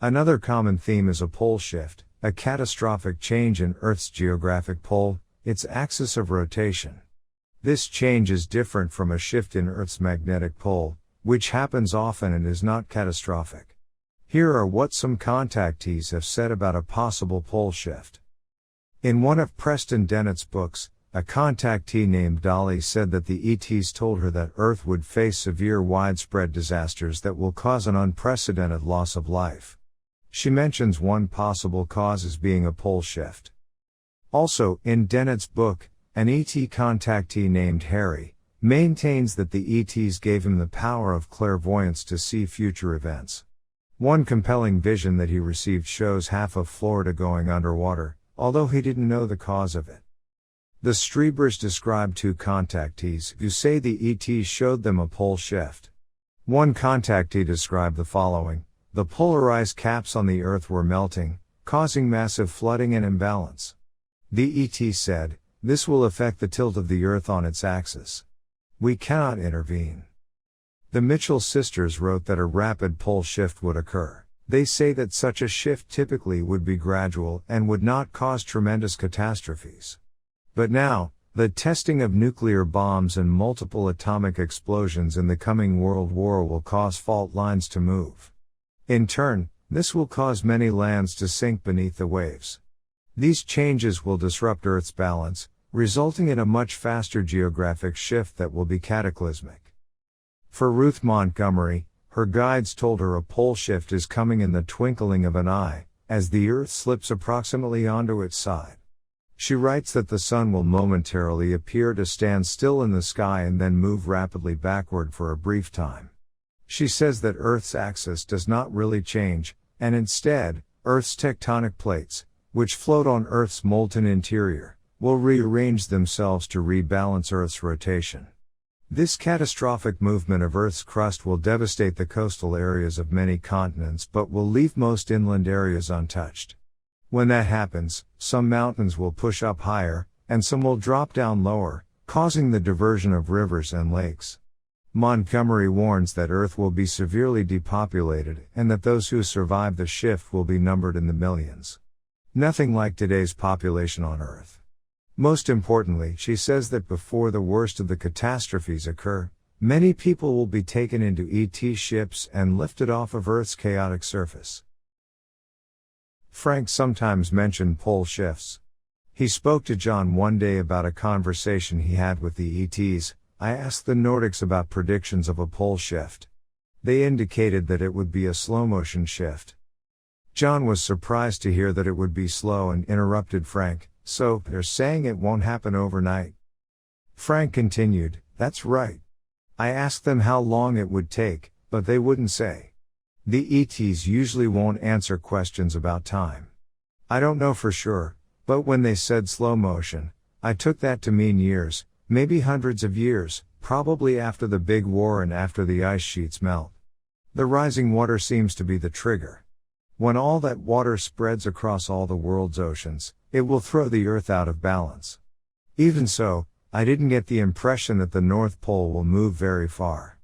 Another common theme is a pole shift, a catastrophic change in Earth's geographic pole, its axis of rotation. This change is different from a shift in Earth's magnetic pole, which happens often and is not catastrophic. Here are what some contactees have said about a possible pole shift. In one of Preston Dennett's books, a contactee named Dolly said that the ETs told her that Earth would face severe widespread disasters that will cause an unprecedented loss of life. She mentions one possible cause as being a pole shift. Also, in Dennett's book, an ET contactee named Harry maintains that the ETs gave him the power of clairvoyance to see future events. One compelling vision that he received shows half of Florida going underwater, although he didn't know the cause of it. The Strebers describe two contactees who say the ETs showed them a pole shift. One contactee described the following: the polar ice caps on the Earth were melting, causing massive flooding and imbalance. The ET said, "This will affect the tilt of the Earth on its axis. We cannot intervene." The Mitchell sisters wrote that a rapid pole shift would occur. They say that such a shift typically would be gradual and would not cause tremendous catastrophes. But now, the testing of nuclear bombs and multiple atomic explosions in the coming World War will cause fault lines to move. In turn, this will cause many lands to sink beneath the waves. These changes will disrupt Earth's balance, resulting in a much faster geographic shift that will be cataclysmic. For Ruth Montgomery, her guides told her a pole shift is coming in the twinkling of an eye, as the Earth slips approximately onto its side. She writes that the sun will momentarily appear to stand still in the sky and then move rapidly backward for a brief time. She says that Earth's axis does not really change, and instead, Earth's tectonic plates, which float on Earth's molten interior, will rearrange themselves to rebalance Earth's rotation. This catastrophic movement of Earth's crust will devastate the coastal areas of many continents but will leave most inland areas untouched. When that happens, some mountains will push up higher, and some will drop down lower, causing the diversion of rivers and lakes. Montgomery warns that Earth will be severely depopulated and that those who survive the shift will be numbered in the millions. Nothing like today's population on Earth. Most importantly, she says that before the worst of the catastrophes occur, many people will be taken into ET ships and lifted off of Earth's chaotic surface. Frank sometimes mentioned pole shifts. He spoke to John one day about a conversation he had with the ETs. I asked the Nordics about predictions of a pole shift. They indicated that it would be a slow-motion shift. John was surprised to hear that it would be slow and interrupted Frank, "So, they're saying it won't happen overnight?" Frank continued, "That's right. I asked them how long it would take, but they wouldn't say. The ETs usually won't answer questions about time. I don't know for sure, but when they said slow motion, I took that to mean years, maybe hundreds of years, probably after the Big War and after the ice sheets melt. The rising water seems to be the trigger. When all that water spreads across all the world's oceans, it will throw the Earth out of balance. Even so, I didn't get the impression that the North Pole will move very far."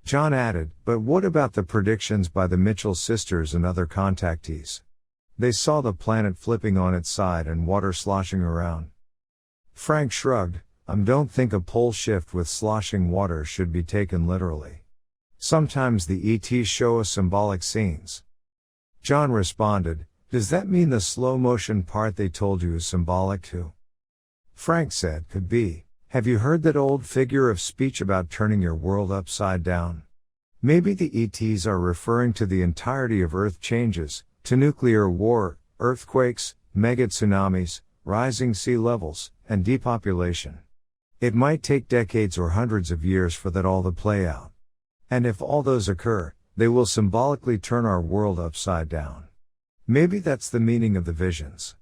John added, "But what about the predictions by the Mitchell sisters and other contactees? They saw the planet flipping on its side and water sloshing around." Frank shrugged, Don't think a pole shift with sloshing water should be taken literally. Sometimes the ETs show us symbolic scenes." John responded, "Does that mean the slow motion part they told you is symbolic too?" Frank said, "Could be. Have you heard that old figure of speech about turning your world upside down? Maybe the ETs are referring to the entirety of Earth changes, to nuclear war, earthquakes, mega tsunamis, rising sea levels, and depopulation. It might take decades or hundreds of years for that all to play out. And if all those occur, they will symbolically turn our world upside down. Maybe that's the meaning of the visions."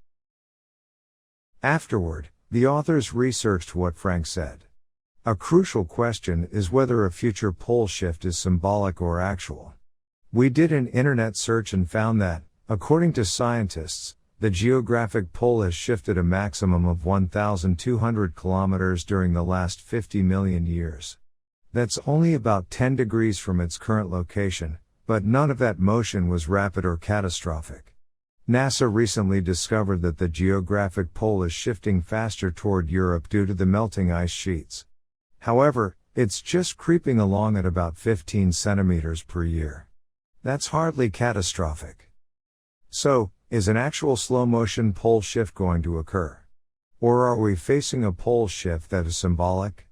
Afterward, the authors researched what Frank said. A crucial question is whether a future pole shift is symbolic or actual. We did an internet search and found that, according to scientists, the geographic pole has shifted a maximum of 1,200 kilometers during the last 50 million years. That's only about 10 degrees from its current location, But none of that motion was rapid or catastrophic. NASA recently discovered that the geographic pole is shifting faster toward Europe due to the melting ice sheets. However, it's just creeping along at about 15 centimeters per year. That's hardly catastrophic. So, is an actual slow-motion pole shift going to occur? Or are we facing a pole shift that is symbolic?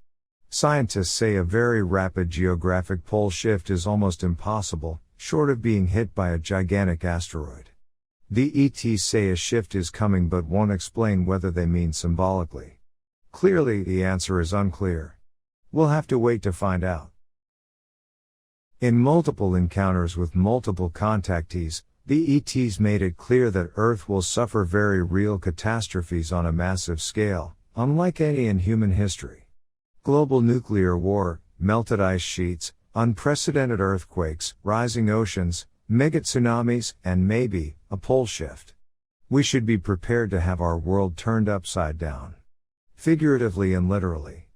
Scientists say a very rapid geographic pole shift is almost impossible, short of being hit by a gigantic asteroid. The ETs say a shift is coming but won't explain whether they mean symbolically. Clearly, the answer is unclear. We'll have to wait to find out. In multiple encounters with multiple contactees, the ETs made it clear that Earth will suffer very real catastrophes on a massive scale, unlike any in human history. Global nuclear war, melted ice sheets, unprecedented earthquakes, rising oceans, mega tsunamis, and maybe, a pole shift. We should be prepared to have our world turned upside down. Figuratively and literally.